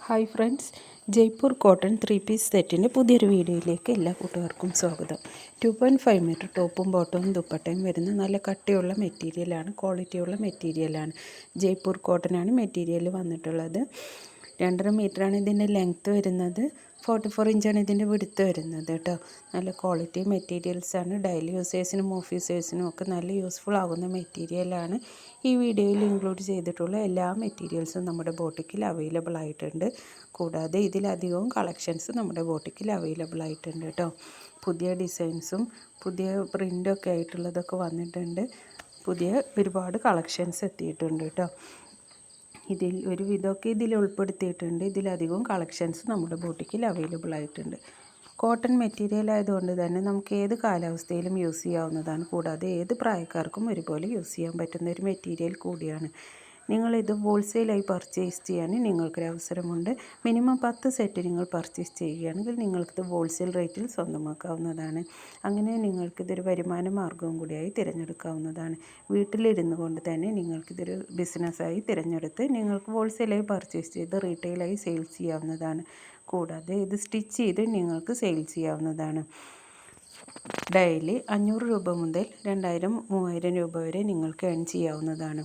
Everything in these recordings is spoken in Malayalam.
Hi friends, Jaipur cotton 3 piece സെറ്റിൻ്റെ പുതിയൊരു വീഡിയോയിലേക്ക് എല്ലാ കൂട്ടുകാർക്കും സ്വാഗതം. 2.5 മീറ്റർ ടോപ്പും ബോട്ടവും ദുപ്പട്ടയും വരുന്ന നല്ല കട്ടിയുള്ള മെറ്റീരിയലാണ്, ക്വാളിറ്റിയുള്ള മെറ്റീരിയലാണ്. ജയ്പൂർ കോട്ടനാണ് മെറ്റീരിയൽ വന്നിട്ടുള്ളത്. 2.5 മീറ്ററാണ് ഇതിൻ്റെ ലെങ്ത്ത് വരുന്നത്. 44 ഇഞ്ചാണ് ഇതിൻ്റെ വിഡ്ത്ത് വരുന്നത് കേട്ടോ. നല്ല ക്വാളിറ്റി മെറ്റീരിയൽസാണ്. ഡെയിലി യൂസേഴ്സിനും ഓഫീസേഴ്സിനും ഒക്കെ നല്ല യൂസ്ഫുൾ ആകുന്ന മെറ്റീരിയലാണ്. ഈ വീഡിയോയിൽ ഇൻക്ലൂഡ് ചെയ്തിട്ടുള്ള എല്ലാ മെറ്റീരിയൽസും നമ്മുടെ ബോട്ടിക്കിൽ അവൈലബിൾ ആയിട്ടുണ്ട്. കൂടാതെ ഇതിലധികവും കളക്ഷൻസ് നമ്മുടെ ബോട്ടിക്കിൽ അവൈലബിൾ ആയിട്ടുണ്ട് കേട്ടോ. പുതിയ ഡിസൈൻസും പുതിയ പ്രിൻ്റൊക്കെ ആയിട്ടുള്ളതൊക്കെ വന്നിട്ടുണ്ട്. പുതിയ ഒരുപാട് കളക്ഷൻസ് എത്തിയിട്ടുണ്ട് കേട്ടോ. ഇതിൽ ഒരു വിധമൊക്കെ ഇതിൽ ഉൾപ്പെടുത്തിയിട്ടുണ്ട്. ഇതിലധികവും കളക്ഷൻസ് നമ്മുടെ ബോട്ടിക്കിൽ അവൈലബിൾ ആയിട്ടുണ്ട്. കോട്ടൺ മെറ്റീരിയൽ ആയതുകൊണ്ട് തന്നെ നമുക്ക് ഏത് കാലാവസ്ഥയിലും യൂസ് ചെയ്യാവുന്നതാണ്. കൂടാതെ ഏത് പ്രായക്കാർക്കും ഒരുപോലെ യൂസ് ചെയ്യാൻ പറ്റുന്ന ഒരു മെറ്റീരിയൽ കൂടിയാണ്. നിങ്ങളിത് ഹോൾസെയിലായി പർച്ചേസ് ചെയ്യാൻ നിങ്ങൾക്കൊരു അവസരമുണ്ട്. മിനിമം 10 സെറ്റ് നിങ്ങൾ പർച്ചേസ് ചെയ്യുകയാണെങ്കിൽ നിങ്ങൾക്കിത് ഹോൾസെയിൽ റേറ്റിൽ സ്വന്തമാക്കാവുന്നതാണ്. അങ്ങനെ നിങ്ങൾക്കിതൊരു വരുമാന മാർഗവും കൂടിയായി തിരഞ്ഞെടുക്കാവുന്നതാണ്. വീട്ടിലിരുന്നു കൊണ്ട് തന്നെ നിങ്ങൾക്കിതൊരു ബിസിനസ്സായി തിരഞ്ഞെടുത്ത് നിങ്ങൾക്ക് ഹോൾസെയിലായി പർച്ചേസ് ചെയ്ത് റീറ്റെയിലായി സെയിൽസ് ചെയ്യാവുന്നതാണ്. കൂടാതെ ഇത് സ്റ്റിച്ച് ചെയ്ത് നിങ്ങൾക്ക് സെയിൽ ചെയ്യാവുന്നതാണ്. ഡെയിലി 500 രൂപ മുതൽ 2000-3000 രൂപ വരെ നിങ്ങൾക്ക് ഏൺ ചെയ്യാവുന്നതാണ്.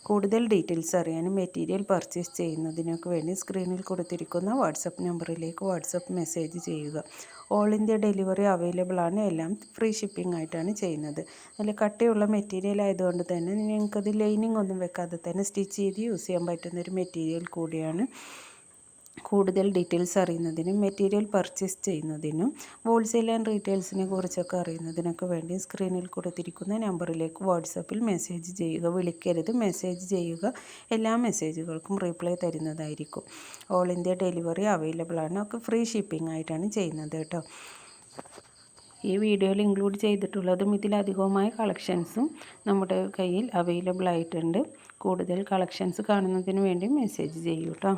കൂടുതൽ ഡീറ്റെയിൽസ് അറിയാനും മെറ്റീരിയൽ പർച്ചേസ് ചെയ്യുന്നതിനൊക്കെ വേണ്ടി സ്ക്രീനിൽ കൊടുത്തിരിക്കുന്ന വാട്സപ്പ് നമ്പറിലേക്ക് വാട്സപ്പ് മെസ്സേജ് ചെയ്യുക. ഓൾ ഇന്ത്യ ഡെലിവറി അവൈലബിൾ ആണ്. എല്ലാം ഫ്രീ ഷിപ്പിംഗ് ആയിട്ടാണ് ചെയ്യുന്നത്. നല്ല കട്ടിയുള്ള മെറ്റീരിയൽ ആയതുകൊണ്ട് തന്നെ നിങ്ങൾക്കത് ലൈനിങ് ഒന്നും വെക്കാതെ തന്നെ സ്റ്റിച്ച് ചെയ്ത് യൂസ് ചെയ്യാൻ പറ്റുന്നൊരു മെറ്റീരിയൽ കൂടിയാണ്. കൂടുതൽ ഡീറ്റെയിൽസ് അറിയുന്നതിനും മെറ്റീരിയൽ പർച്ചേസ് ചെയ്യുന്നതിനും ഹോൾസെയിൽ ആൻഡ് റീറ്റെയിൽസിനെ കുറിച്ചൊക്കെ അറിയുന്നതിനൊക്കെ വേണ്ടി സ്ക്രീനിൽ കൊടുത്തിരിക്കുന്ന നമ്പറിലേക്ക് വാട്സപ്പിൽ മെസ്സേജ് ചെയ്യുക. വിളിക്കരുത്, മെസ്സേജ് ചെയ്യുക. എല്ലാ മെസ്സേജുകൾക്കും റീപ്ലൈ തരുന്നതായിരിക്കും. ഓൾ ഇന്ത്യ ഡെലിവറി അവൈലബിൾ ആണ്. ഒക്കെ ഫ്രീ ഷിപ്പിംഗ് ആയിട്ടാണ് ചെയ്യുന്നത് കേട്ടോ. ഈ വീഡിയോയിൽ ഇൻക്ലൂഡ് ചെയ്തിട്ടുള്ളതും ഇതിലധികവുമായ കളക്ഷൻസും നമ്മുടെ കയ്യിൽ അവൈലബിൾ ആയിട്ടുണ്ട്. കൂടുതൽ കളക്ഷൻസ് കാണുന്നതിന് വേണ്ടി മെസ്സേജ് ചെയ്യൂ കേട്ടോ.